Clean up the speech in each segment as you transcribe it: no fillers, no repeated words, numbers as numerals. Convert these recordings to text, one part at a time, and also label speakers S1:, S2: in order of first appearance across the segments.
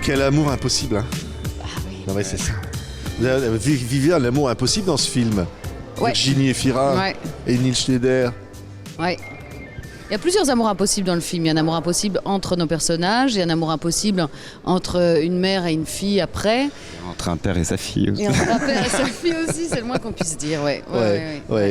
S1: Quel amour impossible, hein. Non mais c'est ça. Vous vivez un amour impossible dans ce film.
S2: Ouais.
S1: Virginie Efira et Neil Schneider.
S2: Ouais. Il y a plusieurs amours impossibles dans le film. Il y a un amour impossible entre nos personnages, il y a un amour impossible entre une mère et une fille après.
S3: Entre un père et sa fille aussi.
S2: Et entre un père et sa fille aussi, c'est le moins qu'on puisse dire. Ouais.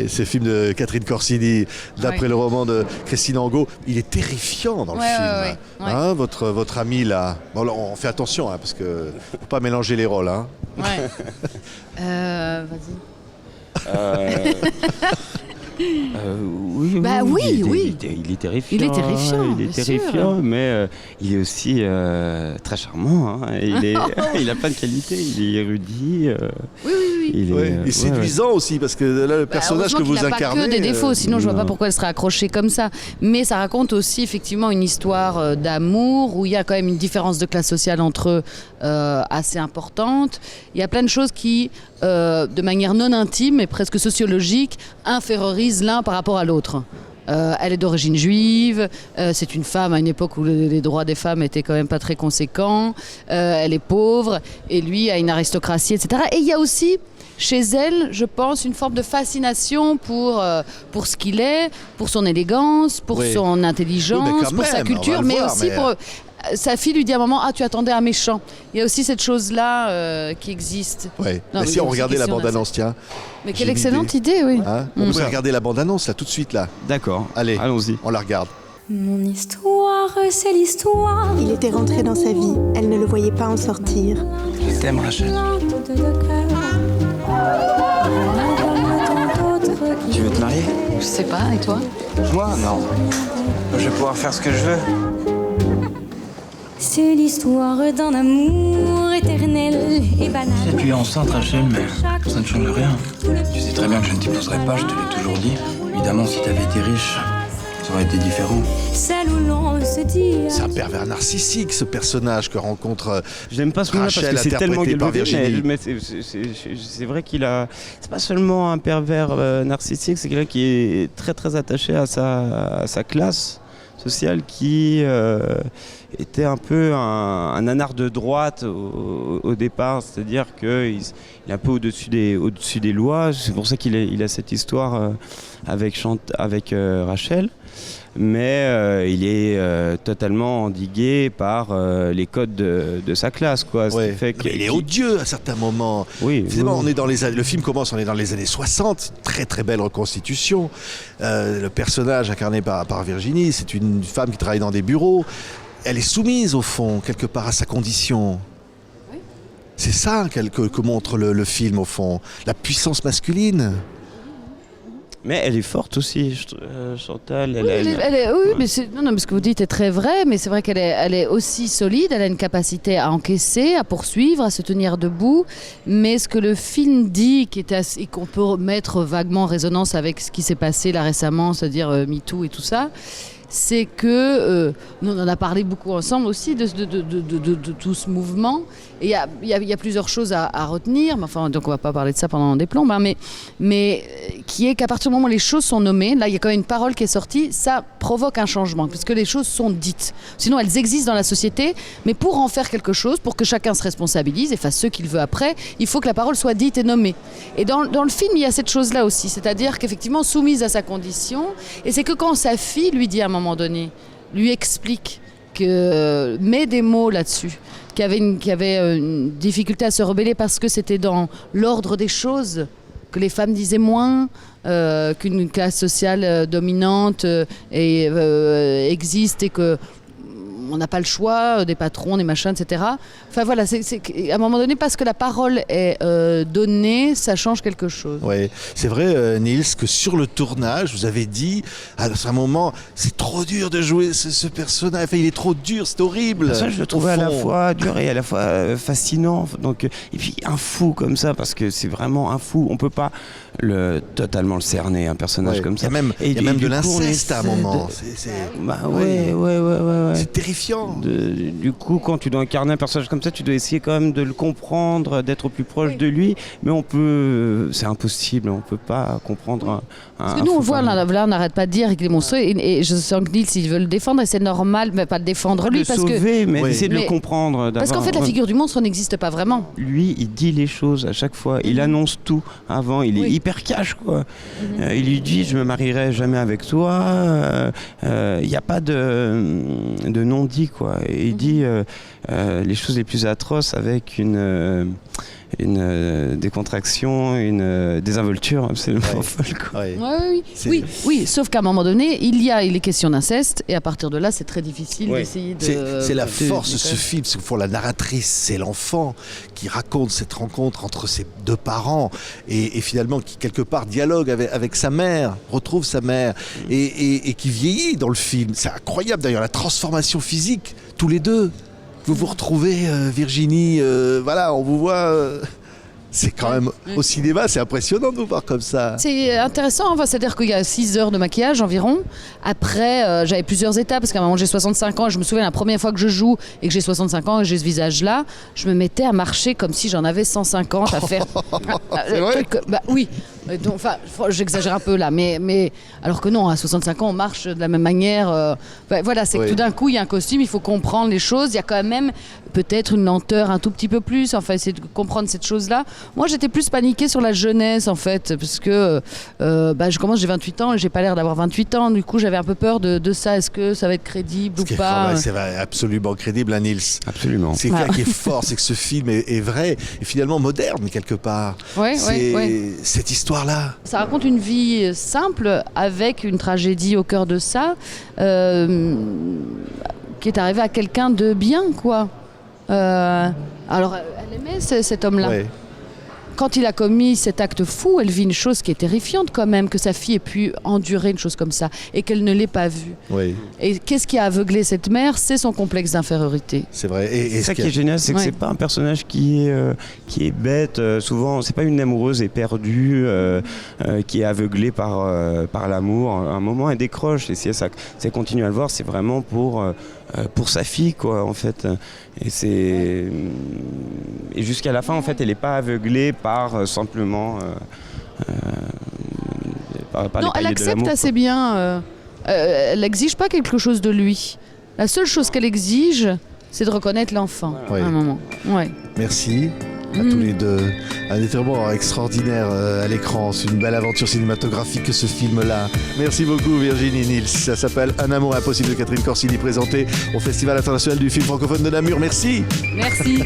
S1: C'est le film de Catherine Corsini, d'après le roman de Christine Angot. Il est terrifiant dans le film. Hein, votre ami là. Bon, là, on fait attention hein, parce que faut pas mélanger les rôles. Hein.
S2: Ouais. Vas-y.
S3: Oui. Il est terrifiant.
S2: Il est terrifiant.
S3: Il est terrifiant, mais il est aussi très charmant. Hein. Il a plein de qualités. Il est érudit.
S2: Oui.
S1: Il est séduisant aussi, parce que là, le personnage que vous incarnez...
S2: Il n'a pas que des défauts, sinon je ne vois pas pourquoi elle serait accrochée comme ça. Mais ça raconte aussi effectivement une histoire d'amour, où il y a quand même une différence de classe sociale entre eux assez importante. Il y a plein de choses qui, de manière non intime et presque sociologique, infériorisent l'un par rapport à l'autre. Elle est d'origine juive, c'est une femme à une époque où les droits des femmes étaient quand même pas très conséquents, elle est pauvre, et lui a une aristocratie, etc. Et il y a aussi chez elle, je pense, une forme de fascination pour ce qu'il est, pour son élégance, pour son intelligence, pour sa culture, mais aussi pour... Sa fille lui dit à un moment « Ah, tu attendais un méchant ». Il y a aussi cette chose-là qui existe.
S1: Oui, si on regardait la bande-annonce, tiens.
S2: Mais quelle excellente idée, oui.
S1: Hein, on pourrait regarder la bande-annonce, là, tout de suite, là.
S3: D'accord.
S1: Allez,
S3: allons-y.
S1: On la regarde.
S4: Mon histoire, c'est l'histoire.
S5: Il était rentré dans sa vie, elle ne le voyait pas en sortir.
S6: Je t'aime, Rachel. Tu veux te marier?
S2: Je sais pas, et toi?
S6: Moi, non. Je vais pouvoir faire ce que je veux.
S4: C'est l'histoire d'un amour éternel et banal.
S6: Tu es enceinte, Rachel, mais ça ne change rien. Tu sais très bien que je ne t'épouserai pas, je te l'ai toujours dit. Évidemment, si t'avais été riche, ça aurait été différent.
S4: Celle où l'on se dit...
S1: C'est un pervers narcissique, ce personnage que rencontre
S3: J'aime pas ce mot-là parce que c'est tellement
S1: galvaudé,
S3: mais c'est vrai qu'il a... C'est pas seulement un pervers narcissique, c'est quelqu'un qui est très très attaché à sa classe sociale qui était un peu un nanar de droite au départ, c'est-à-dire qu'il est un peu au-dessus des lois. C'est pour ça qu'il a cette histoire avec Rachel. Mais il est totalement endigué par les codes de sa classe, quoi.
S1: Il est odieux à certains moments.
S3: Oui.
S1: On est dans le film commence, on est dans les années 60, très très belle reconstitution. Le personnage incarné par Virginie, c'est une femme qui travaille dans des bureaux. Elle est soumise au fond, quelque part, à sa condition. Oui. C'est ça que montre le film au fond, la puissance masculine.
S3: Mais elle est forte aussi, Chantal.
S2: Oui, mais ce que vous dites est très vrai, mais c'est vrai qu'elle est aussi solide, elle a une capacité à encaisser, à poursuivre, à se tenir debout. Mais ce que le film dit, et qu'on peut mettre vaguement en résonance avec ce qui s'est passé là récemment, c'est-à-dire MeToo et tout ça, c'est que, nous on en a parlé beaucoup ensemble aussi de tout ce mouvement, et il y a plusieurs choses à retenir, mais enfin, donc on ne va pas parler de ça pendant des plombes, hein, mais qui est qu'à partir du moment où les choses sont nommées, là il y a quand même une parole qui est sortie, ça provoque un changement, puisque les choses sont dites. Sinon elles existent dans la société, mais pour en faire quelque chose, pour que chacun se responsabilise et fasse ce qu'il veut après, il faut que la parole soit dite et nommée. Et dans le film, il y a cette chose-là aussi, c'est-à-dire qu'effectivement, soumise à sa condition, et c'est que quand sa fille lui dit à un moment donné, lui explique, met des mots là-dessus, qui avait une difficulté à se rebeller parce que c'était dans l'ordre des choses, que les femmes disaient moins, qu'une classe sociale dominante existe et que on n'a pas le choix, des patrons, des machins, etc. Enfin voilà, c'est à un moment donné, parce que la parole est donnée, ça change quelque chose.
S1: Oui, c'est vrai, Niels, que sur le tournage, vous avez dit, à un moment, c'est trop dur de jouer ce personnage. Enfin, il est trop dur, c'est horrible.
S3: Ça, je le trouvais à la fois dur et à la fois fascinant. Donc, et puis un fou comme ça, parce que c'est vraiment un fou. On peut pas totalement le cerner, un personnage comme ça.
S1: Il y a même de
S3: du coup,
S1: l'inceste à un moment.
S3: Ouais.
S1: C'est terrifiant.
S3: Du coup, quand tu dois incarner un personnage comme ça, tu dois essayer quand même de le comprendre, d'être au plus proche de lui. Mais c'est impossible, on peut pas comprendre
S2: Parce que nous, on voit, là, on n'arrête pas de dire qu'il est monstrueux. Et je sens que Nils, il veut le défendre, et c'est normal, mais pas le défendre lui.
S3: Le sauver, mais essayer de le comprendre.
S2: Parce qu'en fait, la figure du monstre n'existe pas vraiment.
S3: Lui, il dit les choses à chaque fois. Il annonce tout avant. Il est hyper cash, quoi. Il lui dit, je me marierai jamais avec toi. Il n'y a pas de non-dit, quoi. Et il dit les choses les plus atroces avec une décontraction, une désinvolture absolument folle, quoi.
S2: Oui, sauf qu'à un moment donné, il est question d'inceste, et à partir de là, c'est très difficile d'essayer de...
S1: C'est la force de ce film, c'est que pour la narratrice, c'est l'enfant qui raconte cette rencontre entre ses deux parents, et finalement qui quelque part dialogue avec sa mère, retrouve sa mère, et qui vieillit dans le film. C'est incroyable d'ailleurs, la transformation physique, tous les deux. Vous vous retrouvez, Virginie, on vous voit... C'est quand même, au cinéma, c'est impressionnant de vous voir comme ça.
S2: C'est intéressant, c'est-à-dire qu'il y a 6 heures de maquillage environ. Après, j'avais plusieurs étapes, parce qu'à un moment, j'ai 65 ans, et je me souviens, la première fois que je joue, et que j'ai 65 ans, et que j'ai ce visage-là, je me mettais à marcher comme si j'en avais 150, à faire...
S1: C'est vrai ?
S2: Oui. Donc, j'exagère un peu là, mais alors que non, à 65 ans, on marche de la même manière. C'est que tout d'un coup, il y a un costume, il faut comprendre les choses. Il y a quand même peut-être une lenteur un tout petit peu plus. Enfin, essayer de comprendre cette chose-là. Moi, j'étais plus paniquée sur la jeunesse, en fait, parce que j'ai 28 ans et j'ai pas l'air d'avoir 28 ans. Du coup, j'avais un peu peur de ça. Est-ce que ça va être crédible ou pas ?
S1: C'est absolument crédible, Nils.
S3: Absolument.
S1: C'est clair qui est fort, c'est que ce film est vrai et finalement moderne quelque part. Cette histoire-là.
S2: Ça raconte une vie simple avec une tragédie au cœur de ça, qui est arrivée à quelqu'un de bien, quoi. Alors, elle aimait cet homme-là.
S1: Ouais.
S2: Quand il a commis cet acte fou, elle vit une chose qui est terrifiante quand même, que sa fille ait pu endurer une chose comme ça et qu'elle ne l'ait pas vue.
S1: Oui.
S2: Et qu'est-ce qui a aveuglé cette mère ? C'est son complexe d'infériorité.
S1: C'est vrai.
S3: Et ça qui est génial, c'est que c'est pas un personnage qui est bête. Souvent, c'est pas une amoureuse éperdue qui est aveuglée par l'amour. À un moment, elle décroche. Et si elle continue à le voir, c'est vraiment pour sa fille, quoi, en fait. Et jusqu'à la fin, en fait, elle n'est pas aveuglée par simplement par
S2: non, elle accepte assez bien. Elle n'exige pas quelque chose de lui. La seule chose qu'elle exige, c'est de reconnaître l'enfant à un moment. Ouais.
S1: Merci à tous les deux. Un déterminant extraordinaire à l'écran. C'est une belle aventure cinématographique que ce film-là. Merci beaucoup Virginie Nils. Ça s'appelle Un amour impossible de Catherine Corsini, présenté au Festival international du film francophone de Namur. Merci.
S2: Merci.